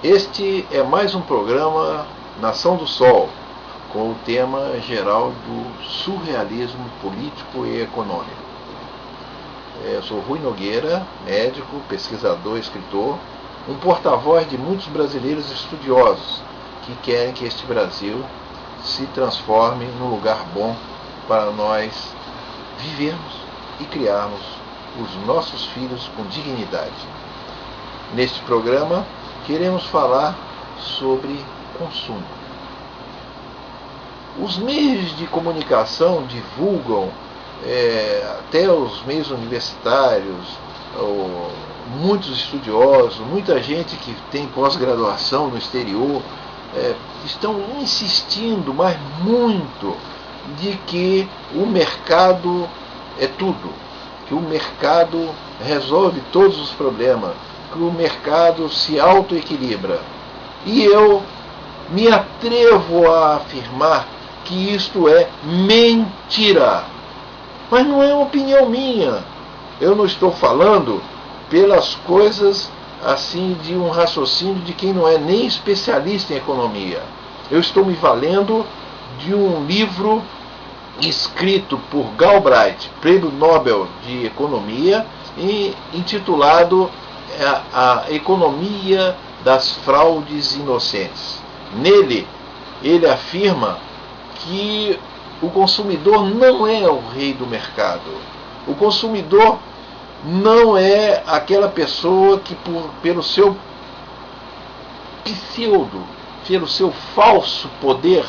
Este é mais um programa Nação do Sol, com o tema geral do surrealismo político e econômico. Eu sou Rui Nogueira, médico, pesquisador, escritor, um porta-voz de muitos brasileiros estudiosos que querem que este Brasil se transforme num lugar bom para nós vivermos e criarmos os nossos filhos com dignidade. Neste programa, queremos falar sobre consumo. Os meios de comunicação divulgam, até os meios universitários, muitos estudiosos, muita gente que tem pós-graduação no exterior, estão insistindo, mas muito, de que o mercado é tudo, que o mercado resolve todos os problemas, que o mercado se autoequilibra. E eu me atrevo a afirmar que isto é mentira. Mas não é uma opinião minha. Eu não estou falando pelas coisas assim de um raciocínio de quem não é nem especialista em economia. Eu estou me valendo de um livro escrito por Galbraith, Prêmio Nobel de Economia, intitulado A Economia das Fraudes Inocentes. Nele, ele afirma que o consumidor não é o rei do mercado. O consumidor não é aquela pessoa que, pelo seu pseudo, pelo seu falso poder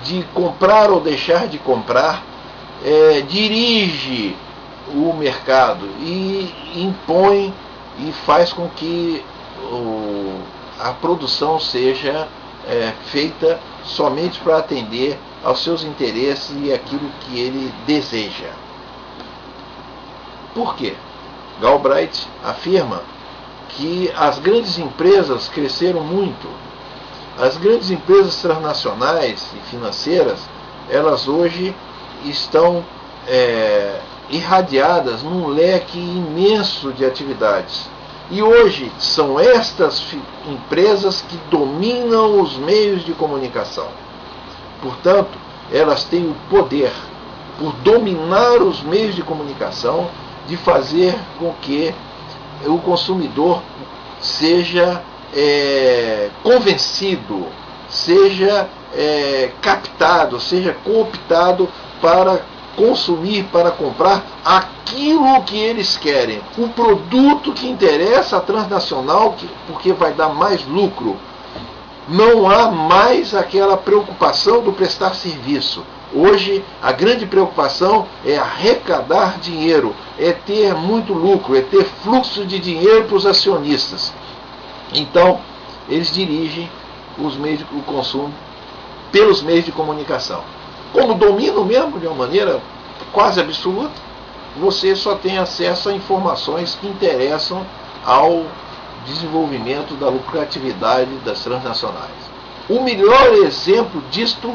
de comprar ou deixar de comprar, dirige o mercado e impõe e faz com que a produção seja feita somente para atender aos seus interesses e aquilo que ele deseja. Por quê? Galbraith afirma que as grandes empresas cresceram muito. As grandes empresas transnacionais e financeiras, elas hoje estão irradiadas num leque imenso de atividades. E hoje são estas empresas que dominam os meios de comunicação. Portanto, elas têm o poder, por dominar os meios de comunicação, de fazer com que o consumidor seja convencido, seja captado, seja cooptado para consumir, para comprar aquilo que eles querem, o produto que interessa à transnacional, porque vai dar mais lucro. Não há mais aquela preocupação do prestar serviço. Hoje, a grande preocupação é arrecadar dinheiro, é ter muito lucro, é ter fluxo de dinheiro para os acionistas. Então, eles dirigem o consumo pelos meios de comunicação. Como dominam mesmo de uma maneira quase absoluta, você só tem acesso a informações que interessam ao desenvolvimento da lucratividade das transnacionais. O melhor exemplo disto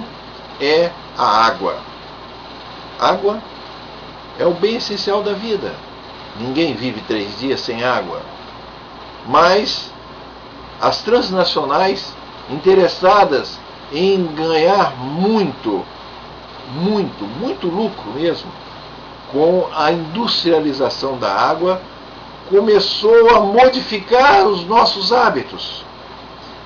é a água. Água é o bem essencial da vida. Ninguém vive 3 dias sem água. Mas as transnacionais, interessadas em ganhar muito lucro mesmo, com a industrialização da água, começou a modificar os nossos hábitos.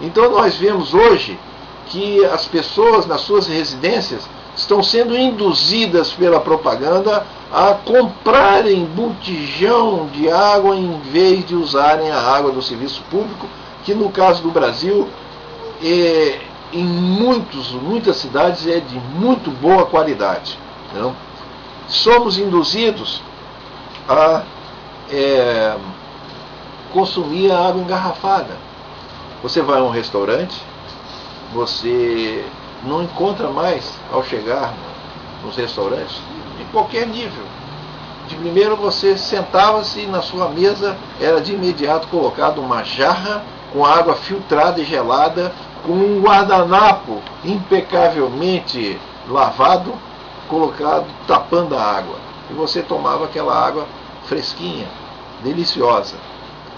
Então nós vemos hoje que as pessoas nas suas residências estão sendo induzidas pela propaganda a comprarem botijão de água em vez de usarem a água do serviço público, que no caso do Brasil, em muitas cidades é de muito boa qualidade. Não? Somos induzidos a consumir a água engarrafada. Você vai a um restaurante, você não encontra mais, ao chegar nos restaurantes, de qualquer nível. De primeiro você sentava-se e na sua mesa era de imediato colocado uma jarra com água filtrada e gelada, com um guardanapo impecavelmente lavado, colocado, tapando a água. E você tomava aquela água fresquinha, deliciosa.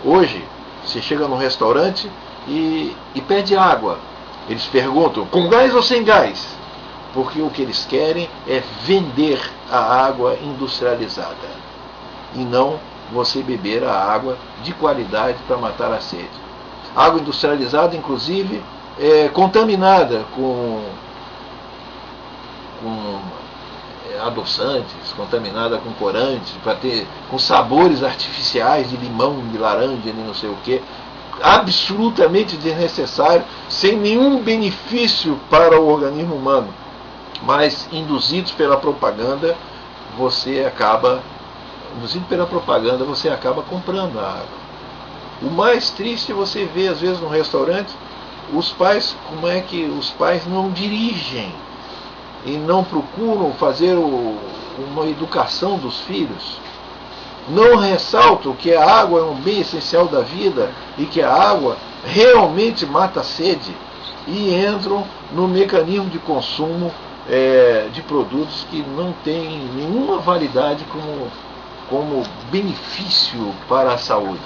Hoje, Você chega num restaurante e pede água. Eles perguntam, com gás ou sem gás? Porque o que eles querem é vender a água industrializada e não você beber a água de qualidade para matar a sede. Água industrializada, inclusive, é contaminada com adoçantes, contaminada com corantes, com sabores artificiais de limão, de laranja, de não sei o que, absolutamente desnecessário, sem nenhum benefício para o organismo humano, mas induzido pela propaganda, você acaba comprando a água. O mais triste é você ver, às vezes, no restaurante, os pais, como é que os pais não dirigem e não procuram fazer uma educação dos filhos. Não ressaltam que a água é um bem essencial da vida e que a água realmente mata a sede, e entram no mecanismo de consumo de produtos que não têm nenhuma validade como benefício para a saúde.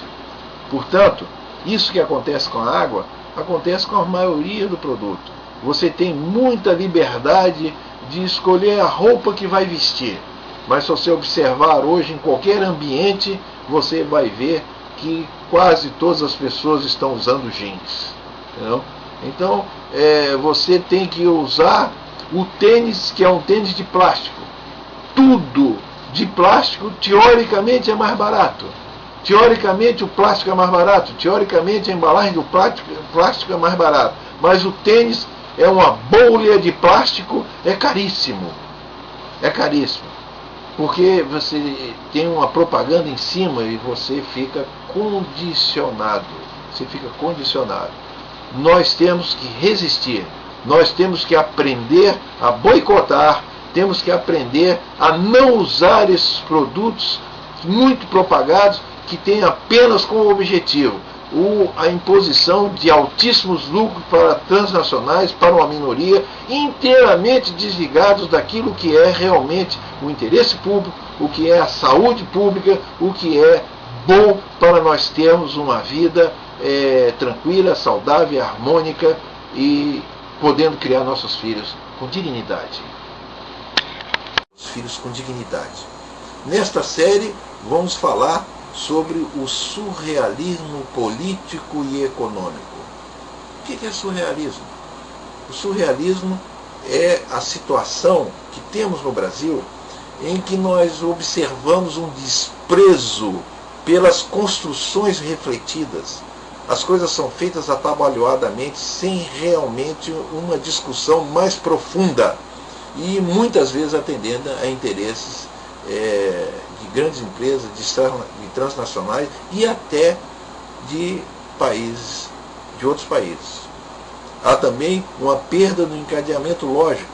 Portanto, isso que acontece com a água, acontece com a maioria do produto. Você tem muita liberdade de escolher a roupa que vai vestir, mas se você observar hoje em qualquer ambiente, você vai ver que quase todas as pessoas estão usando jeans. Entendeu? Então, você tem que usar o tênis, que é um tênis de plástico. Tudo de plástico, teoricamente, é mais barato. Teoricamente, o plástico é mais barato. Teoricamente, a embalagem do plástico é mais barato. Mas o tênis é uma bolha de plástico, é caríssimo. É caríssimo. Porque você tem uma propaganda em cima e você fica condicionado. Você fica condicionado. Nós temos que resistir. Nós temos que aprender a boicotar. Temos que aprender a não usar esses produtos muito propagados que têm apenas como objetivo a imposição de altíssimos lucros para transnacionais, para uma minoria, inteiramente desligados daquilo que é realmente o interesse público, o que é a saúde pública, o que é bom para nós termos uma vida tranquila, saudável, harmônica e podendo criar nossos filhos com dignidade. Os filhos com dignidade. Nesta série vamos falar sobre o surrealismo político e econômico. O que é surrealismo? O surrealismo é a situação que temos no Brasil em que nós observamos um desprezo pelas construções refletidas. As coisas são feitas atabalhoadamente, sem realmente uma discussão mais profunda e muitas vezes atendendo a interesses de grandes empresas, de transnacionais e até de outros países. Há também uma perda no encadeamento lógico.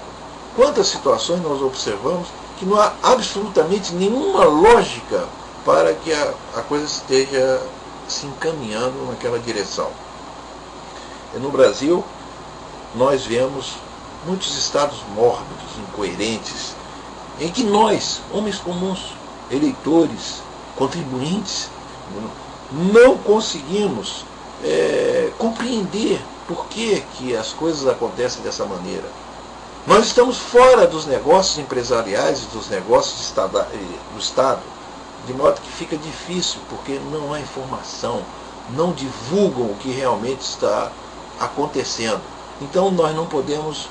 Quantas situações nós observamos que não há absolutamente nenhuma lógica para que a coisa esteja se encaminhando naquela direção. E no Brasil, nós vemos muitos estados mórbidos, incoerentes, em que nós, homens comuns, eleitores, contribuintes, não conseguimos compreender por que as coisas acontecem dessa maneira. Nós estamos fora dos negócios empresariais e dos negócios do Estado, de modo que fica difícil, porque não há informação, não divulgam o que realmente está acontecendo. Então nós não podemos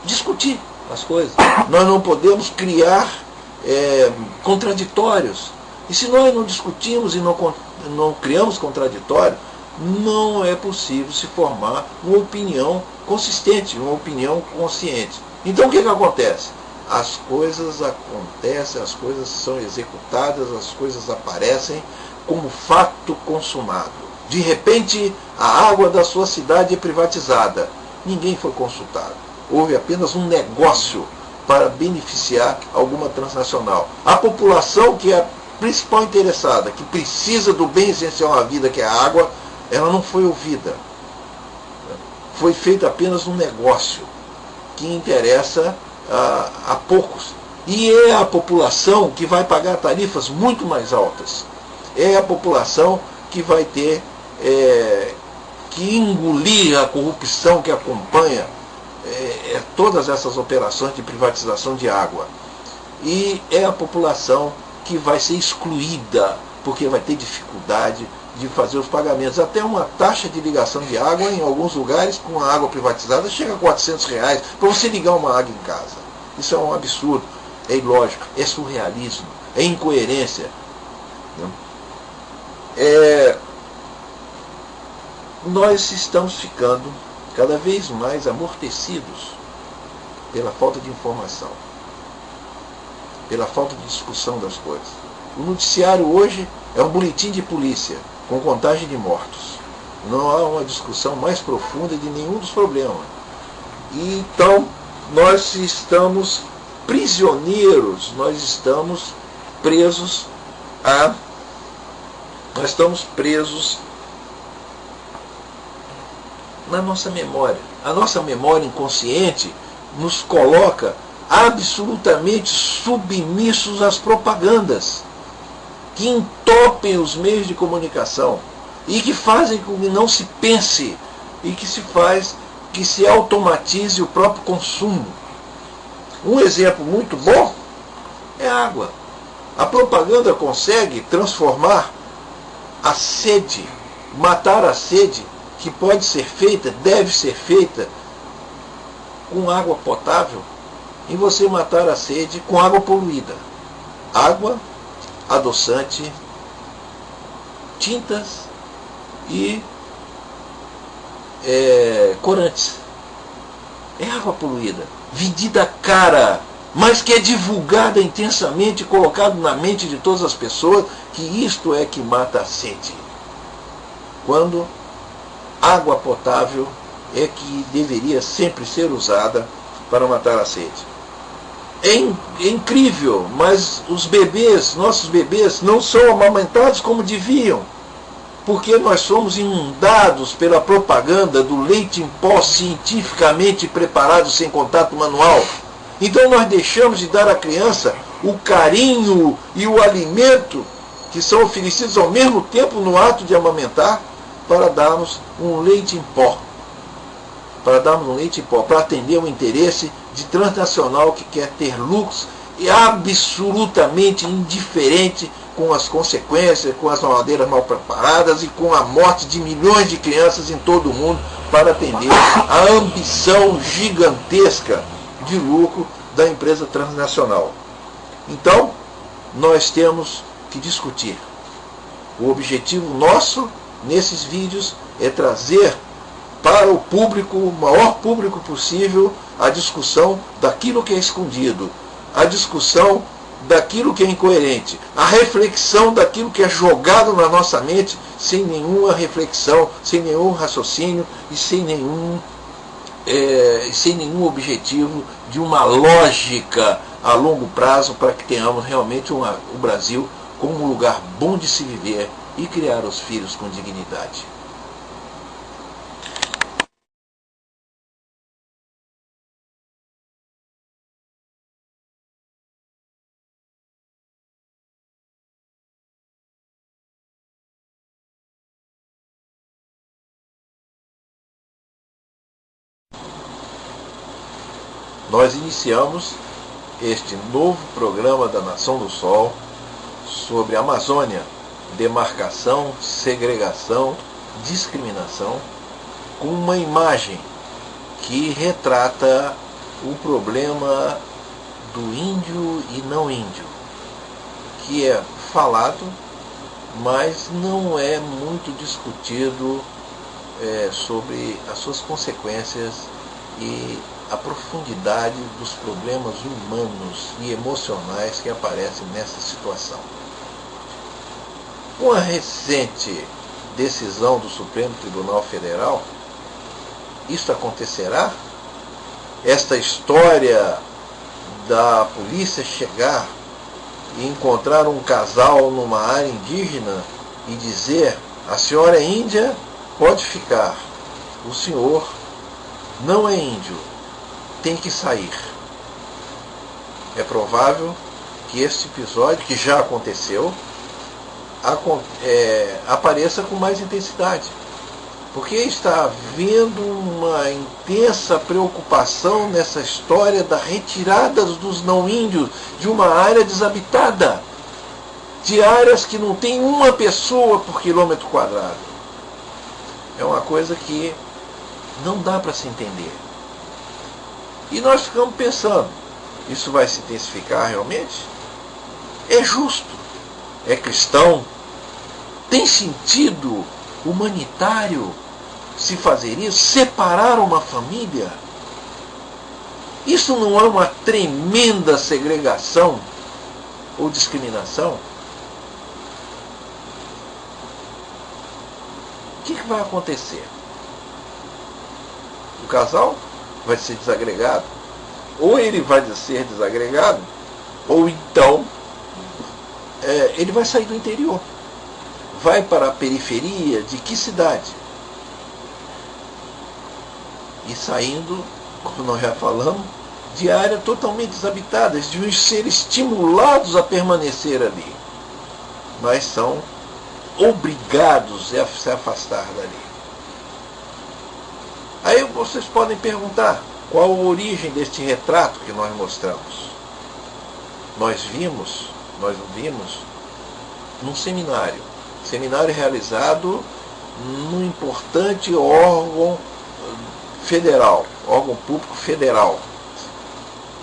discutir as coisas, nós não podemos criar contraditórios. E se nós não discutimos e não criamos contraditório, não é possível se formar uma opinião consistente, uma opinião consciente. Então o que acontece? As coisas acontecem, as coisas são executadas, as coisas aparecem como fato consumado. De repente, a água da sua cidade é privatizada. Ninguém foi consultado. Houve apenas um negócio para beneficiar alguma transnacional. A população, que é a principal interessada, que precisa do bem essencial na vida, que é a água, ela não foi ouvida. Foi feito apenas um negócio que interessa a poucos. E é a população que vai pagar tarifas muito mais altas. é a população que vai ter que engolir a corrupção que acompanha todas essas operações de privatização de água. E é a população que vai ser excluída, porque vai ter dificuldade de fazer os pagamentos. Até uma taxa de ligação de água, em alguns lugares, com a água privatizada, chega a R$400 para você ligar uma água em casa. Isso é um absurdo, é ilógico, é surrealismo, é incoerência. Nós estamos ficando cada vez mais amortecidos pela falta de informação, pela falta de discussão das coisas. O noticiário hoje é um boletim de polícia com contagem de mortos. Não há uma discussão mais profunda de nenhum dos problemas. E então nós estamos prisioneiros, nós estamos presos na nossa memória. A nossa memória inconsciente nos coloca absolutamente submissos às propagandas que entopem os meios de comunicação e que fazem com que não se pense e que se automatize o próprio consumo. Um exemplo muito bom é a água. A propaganda consegue transformar a sede, matar a sede, que pode ser feita, deve ser feita com água potável, em você matar a sede com água poluída. Água, adoçante, tintas e corantes. É água poluída, vendida cara, mas que é divulgada intensamente, colocado na mente de todas as pessoas que isto é que mata a sede. Quando água potável é que deveria sempre ser usada para matar a sede. É incrível, mas os bebês, nossos bebês, não são amamentados como deviam, porque nós somos inundados pela propaganda do leite em pó cientificamente preparado sem contato manual. Então nós deixamos de dar à criança o carinho e o alimento que são oferecidos ao mesmo tempo no ato de amamentar, para darmos um leite em pó. Para atender o interesse de transnacional que quer ter lucros e absolutamente indiferente com as consequências, com as mamadeiras mal preparadas e com a morte de milhões de crianças em todo o mundo, para atender a ambição gigantesca de lucro da empresa transnacional. Então, nós temos que discutir. O objetivo nosso nesses vídeos é trazer para o público, o maior público possível, a discussão daquilo que é escondido, a discussão daquilo que é incoerente, a reflexão daquilo que é jogado na nossa mente sem nenhuma reflexão, sem nenhum raciocínio e sem nenhum objetivo de uma lógica a longo prazo para que tenhamos realmente o Brasil como um lugar bom de se viver e criar os filhos com dignidade. Nós iniciamos este novo programa da Nação do Sol sobre a Amazônia, demarcação, segregação, discriminação, com uma imagem que retrata o problema do índio e não índio, que é falado, mas não é muito discutido sobre as suas consequências e a profundidade dos problemas humanos e emocionais que aparecem nessa situação. Com a recente decisão do Supremo Tribunal Federal, isso acontecerá? Esta história da polícia chegar e encontrar um casal numa área indígena e dizer: a senhora é índia, pode ficar, o senhor não é índio, tem que sair. É provável que este episódio, que já aconteceu, apareça com mais intensidade. Porque está havendo uma intensa preocupação nessa história da retirada dos não-índios de uma área desabitada, de áreas que não tem uma pessoa por quilômetro quadrado. É uma coisa que não dá para se entender. E nós ficamos pensando, isso vai se intensificar realmente? É justo? É cristão? Tem sentido humanitário se fazer isso? Separar uma família? Isso não é uma tremenda segregação ou discriminação? O que vai acontecer? O casal vai ser desagregado? Ou ele vai ser desagregado, ou então ele vai sair do interior. Vai para a periferia de que cidade? E saindo, como nós já falamos, de área totalmente desabitada. Eles deviam ser estimulados a permanecer ali, mas são obrigados a se afastar dali. Aí vocês podem perguntar, qual a origem deste retrato que nós mostramos? Nós vimos num seminário realizado num importante órgão federal, órgão público federal,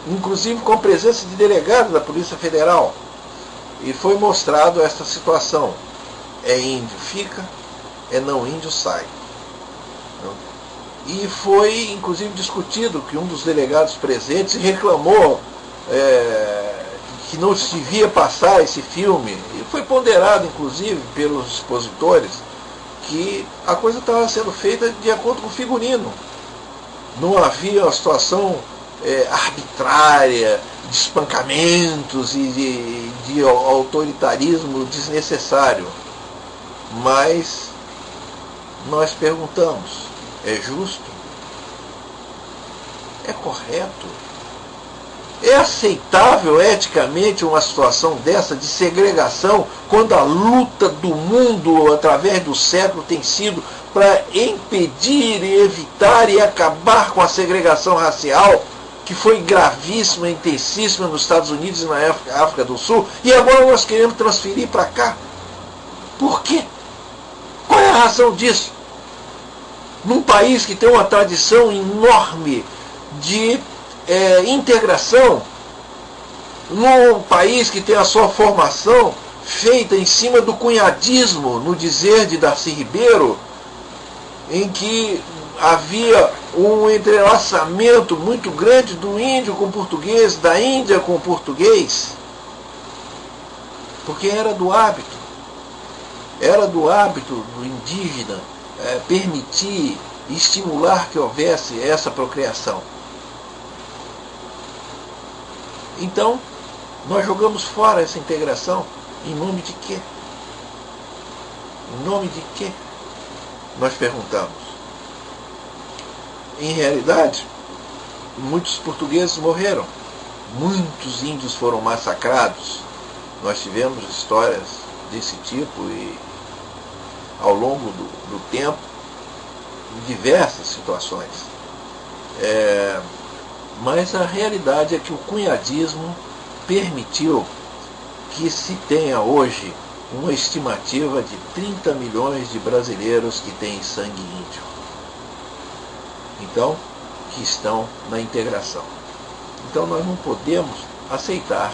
inclusive com a presença de delegados da Polícia Federal, e foi mostrado esta situação: é índio fica, é não índio sai. E foi inclusive discutido que um dos delegados presentes reclamou que não se devia passar esse filme, e foi ponderado inclusive pelos expositores que a coisa estava sendo feita de acordo com o figurino. Não havia uma situação arbitrária, de espancamentos e de autoritarismo desnecessário. Mas nós perguntamos, é justo? É correto? É aceitável eticamente uma situação dessa de segregação, quando a luta do mundo através do século tem sido para impedir e evitar e acabar com a segregação racial, que foi gravíssima, intensíssima nos Estados Unidos e na África do Sul, e agora nós queremos transferir para cá? Por quê? Qual é a razão disso? Num país que tem uma tradição enorme de integração, num país que tem a sua formação feita em cima do cunhadismo, no dizer de Darcy Ribeiro, em que havia um entrelaçamento muito grande do índio com o português, da Índia com o português, porque era do hábito do indígena permitir e estimular que houvesse essa procriação. Então, nós jogamos fora essa integração em nome de quê? Em nome de quê? Nós perguntamos. Em realidade, muitos portugueses morreram, muitos índios foram massacrados. Nós tivemos histórias desse tipo e ao longo do tempo, em diversas situações. Mas a realidade é que o cunhadismo permitiu que se tenha hoje uma estimativa de 30 milhões de brasileiros que têm sangue índio. Então, que estão na integração. Então nós não podemos aceitar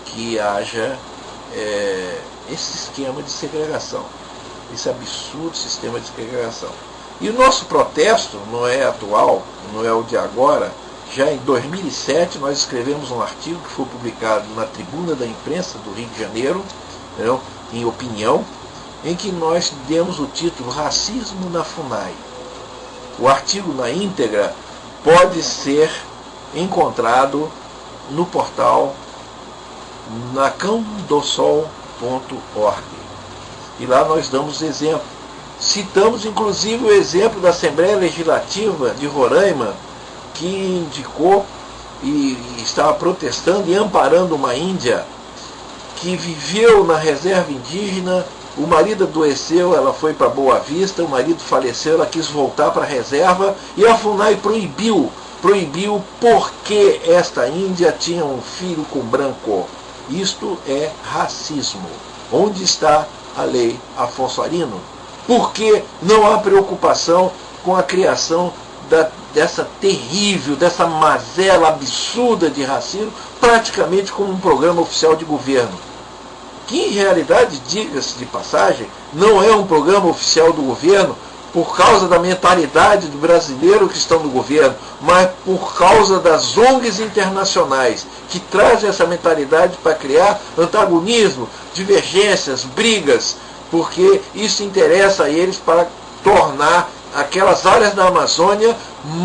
que haja esse esquema de segregação, esse absurdo sistema de segregação. E o nosso protesto não é atual, não é o de agora. Já em 2007 nós escrevemos um artigo que foi publicado na Tribuna da Imprensa do Rio de Janeiro, entendeu? Em opinião, em que nós demos o título Racismo na FUNAI. O artigo na íntegra pode ser encontrado no portal nacãodossol.org. E lá nós damos exemplo. Citamos inclusive o exemplo da Assembleia Legislativa de Roraima, que indicou e estava protestando e amparando uma índia que viveu na reserva indígena. O marido adoeceu, ela foi para Boa Vista, o marido faleceu, ela quis voltar para a reserva e a FUNAI proibiu porque esta índia tinha um filho com branco. Isto é racismo. Onde está a lei Afonso Arino? Por que não há preocupação com a criação dessa terrível, dessa mazela absurda de racismo, praticamente como um programa oficial de governo? Que em realidade, diga-se de passagem, não é um programa oficial do governo por causa da mentalidade do brasileiro que estão no governo, mas por causa das ONGs internacionais, que trazem essa mentalidade para criar antagonismo, divergências, brigas, porque isso interessa a eles para tornar aquelas áreas da Amazônia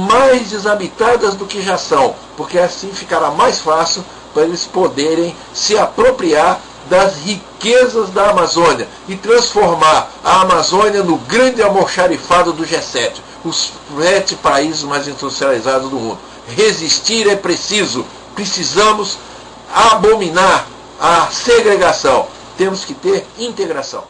mais desabitadas do que já são, porque assim ficará mais fácil para eles poderem se apropriar das riquezas da Amazônia e transformar a Amazônia no grande almoxarifado do G7, os 7 países mais industrializados do mundo. Resistir é preciso, precisamos abominar a segregação, temos que ter integração.